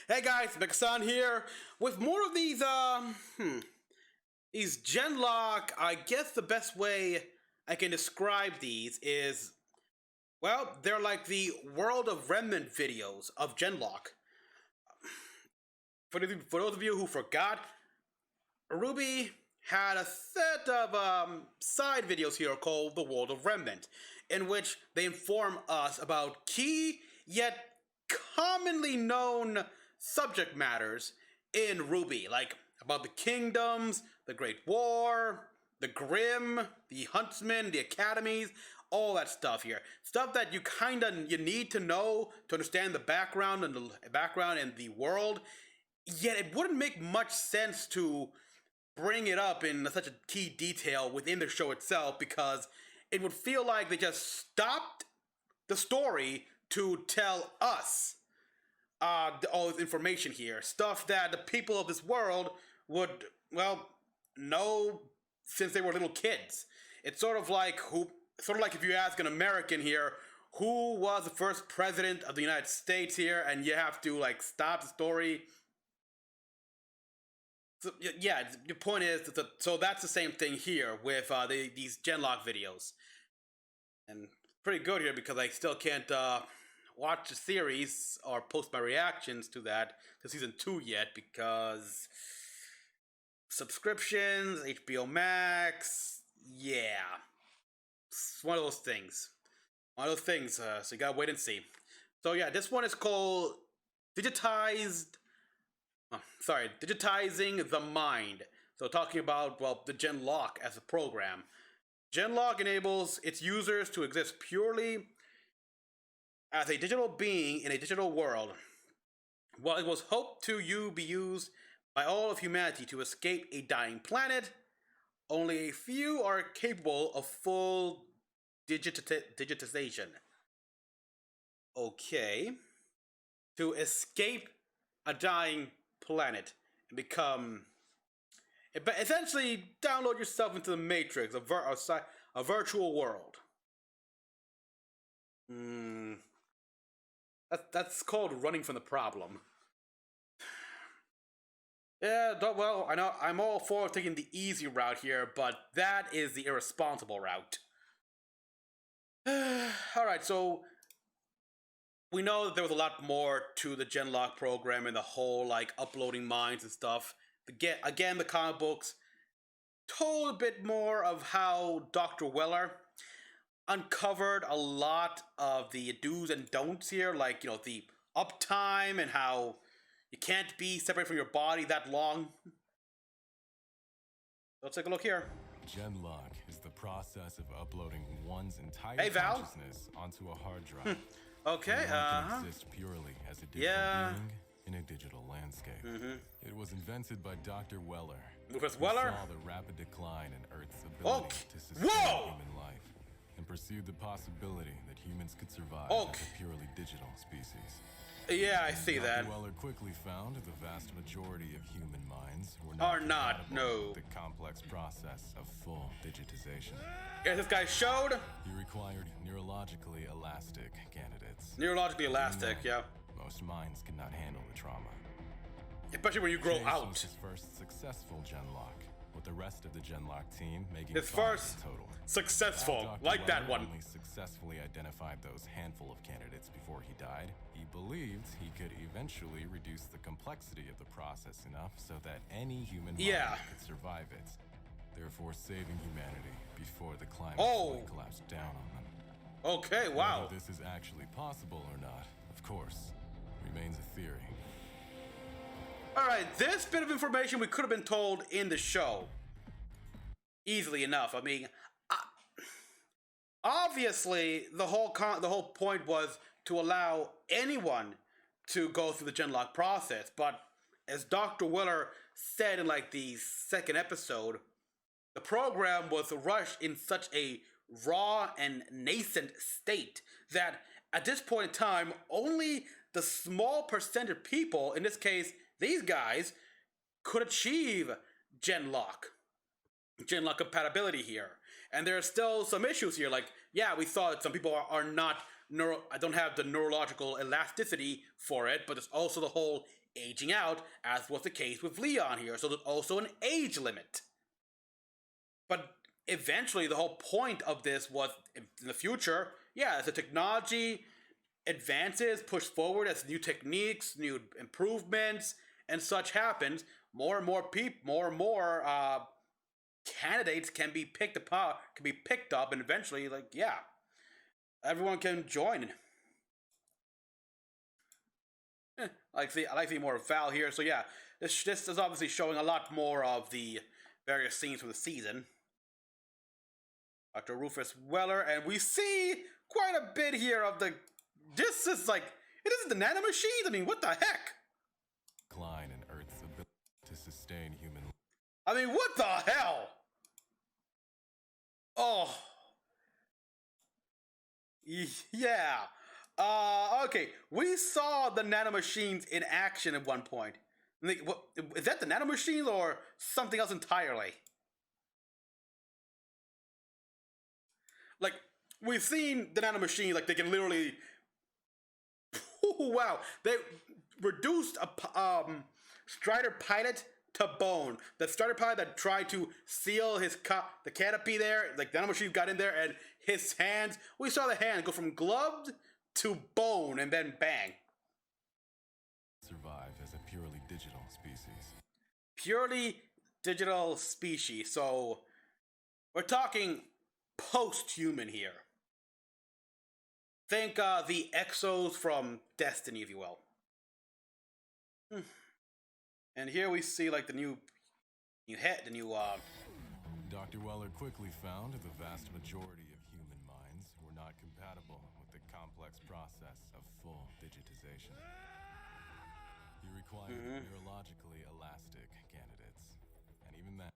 Hey guys, Mecha-san here with more of these genlock. I guess the best way I can describe these is, well, they're like the World of Remnant videos of genlock. For those of you who forgot, Ruby had a set of side videos here called the World of Remnant, in which they inform us about key yet commonly known subject matters in Ruby, like about the kingdoms, the Great War, the Grimm, the Huntsmen, the academies, all that stuff here. Stuff that you need to know to understand the background and the world. Yet it wouldn't make much sense to bring it up in such a key detail within the show itself because it would feel like they just stopped the story to tell us all this information here. Stuff that the people of this world would, well, know since they were little kids. It's sort of like if you ask an American here, who was the first president of the United States here, and you have to like stop the story. So, yeah, the point is so that's the same thing here with these Genlock videos, and pretty good here because I still can't watch the series or post my reactions to that to season 2 yet because subscriptions, HBO Max, yeah, it's one of those things. So you gotta wait and see. So yeah, this one is called digitized. Digitizing the mind. So talking about, well, the Genlock as a program. Genlock enables its users to exist purely as a digital being in a digital world. While it was hoped to be used by all of humanity to escape a dying planet, only a few are capable of full digitization. Okay. To escape a dying planet and become. But essentially, download yourself into the Matrix, a virtual world. That's called running from the problem. Yeah, well, I know I'm all for taking the easy route here, but that is the irresponsible route. Alright, so we know that there was a lot more to the Genlock program and the whole like uploading minds and stuff. Again, the comic books told a bit more of how Dr. Weller uncovered a lot of the do's and don'ts here, like, the uptime and how you can't be separate from your body that long. Let's take a look here. Genlock is the process of uploading one's entire Hey, Val. consciousness onto a hard drive. Okay, One can exist purely as a digital Yeah. being in a digital landscape. It was invented by Dr. Weller. Professor who Weller? saw the rapid decline in Earth's ability Okay. to sustain Whoa! human life and pursued the possibility that humans could survive Okay. as a purely digital species. Yeah, I see that. Dr. Weller quickly found the vast majority of human minds were Are not not, compatible no. with the complex process of full digitization. Yeah, this guy showed He required neurologically elastic candidates. neurologically elastic, yeah. Most minds cannot handle the trauma. Especially when you grow Chase was out. his first successful Genlock, with the rest of the Genlock team making His 5 first in total. successful, Dr. like that Weller one. only successfully identified those handful of candidates before he died. He believed he could eventually reduce the complexity of the process enough so that any human mind Yeah. could survive it, therefore saving humanity before the climate Oh. fully collapsed down on them. Okay, wow. Whether this is actually possible or not, of course, remains a theory. Alright, this bit of information we could have been told in the show. Easily enough. I mean, obviously, the whole point was to allow anyone to go through the Genlock process, but as Dr. Weller said in like the second episode, the program was rushed in such a raw and nascent state that at this point in time, only the small percent of people, in this case, these guys, could achieve Genlock compatibility here. And there are still some issues here. Like, yeah, we saw that some people are not I don't have the neurological elasticity for it, but there's also the whole aging out, as was the case with Leon here. So there's also an age limit. But eventually, the whole point of this was in the future, yeah, as the technology advances, push forward, as new techniques, new improvements, and such happens, more and more people, more and more candidates can be picked up, and eventually, like, yeah, everyone can join. I like the more Val here. So yeah, this is obviously showing a lot more of the various scenes from the season. Dr. Rufus Weller, and we see quite a bit here of the. This is like, it isn't the nanomachines. I mean, what the heck? Decline in Earth's ability to sustain human. I mean, what the hell? Oh, yeah. Okay. We saw the nanomachines in action at one point. What, is that the nanomachines or something else entirely? Like, we've seen the nanomachines, like, they can literally. Wow. They reduced a Strider pilot to bone. The Strider pilot that tried to seal the canopy there, like, the nanomachine got in there, and his hands, we saw the hand go from gloved to bone, and then bang. Survive as a purely digital species. Purely digital species. So we're talking post-human here. Think the Exos from Destiny, if you will. And here we see like the new Dr. Weller quickly found the vast majority of human minds were not compatible with the complex process of full digitization. He required neurologically elastic candidates, and even then,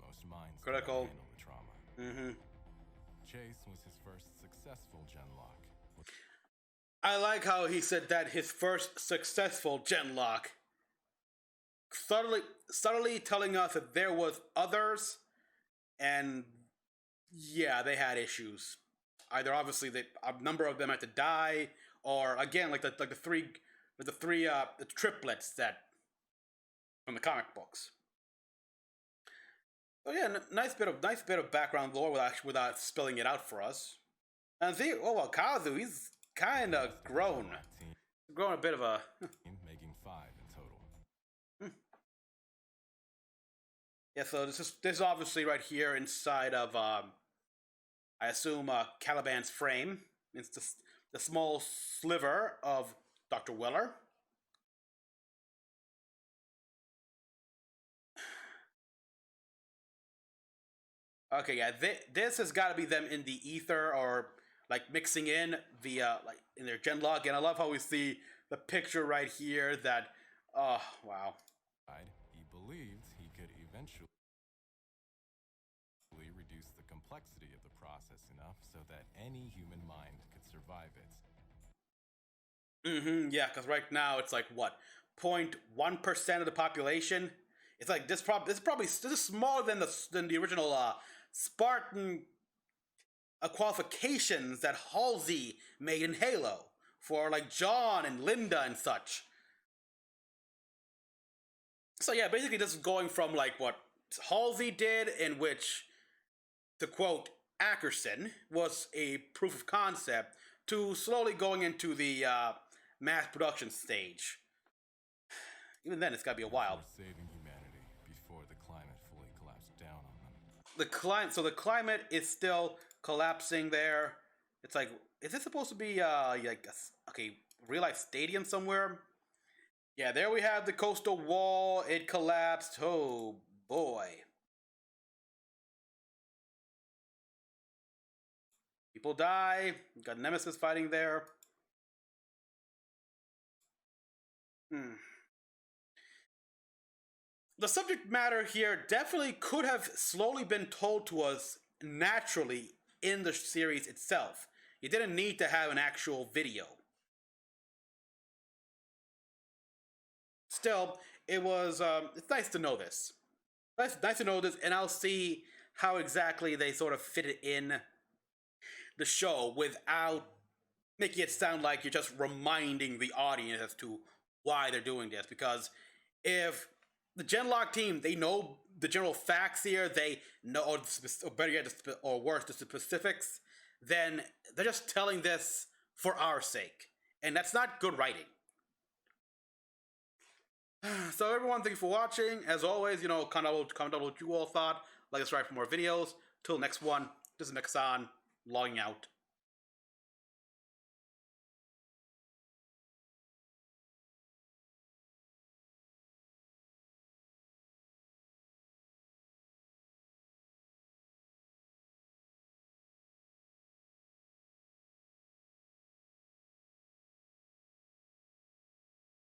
most minds critical couldn't handle the trauma. Chase was his first successful genlock. I like how he said that his first successful genlock. Subtly telling us that there was others, and yeah, they had issues. Either obviously a number of them had to die, or again like the triplets that from the comic books. So yeah, nice bit of background lore without spilling it out for us. And see, oh well, Kazu, he's kind of grown a bit of a. Making 5 in total. Yeah, so this is obviously right here inside of I assume Caliban's frame. It's the small sliver of Dr. Weller. Okay, yeah, this has got to be them in the ether or like mixing in via like in their genlog. And I love how we see the picture right here. That oh wow. He believed he could eventually reduce the complexity of the process enough so that any human mind could survive it. Yeah, because right now it's like what 0.1% of the population. It's like this is smaller than the original Spartan qualifications that Halsey made in Halo for like John and Linda and such. So yeah, basically this is going from like what Halsey did, in which, to quote Ackerson, was a proof of concept, to slowly going into the mass production stage. Even then, it's got to be a while. Saving humanity before the climate fully collapsed down on them. So the climate is still collapsing there. It's like, is this supposed to be like a real life stadium somewhere? Yeah, there we have the coastal wall. It collapsed. Oh boy. People die. Got Nemesis fighting there. The subject matter here definitely could have slowly been told to us naturally in the series itself. You didn't need to have an actual video. Still, it's nice to know this. Nice to know this, and I'll see how exactly they sort of fit it in the show without making it sound like you're just reminding the audience as to why they're doing this. Because if the Genlock team, they know the general facts here, they know, or better yet, or worse, the specifics, then they're just telling this for our sake. And that's not good writing. So everyone, thank you for watching. As always, comment down what you all thought. Like and subscribe for more videos. Till next one, this is Mecha-san, logging out.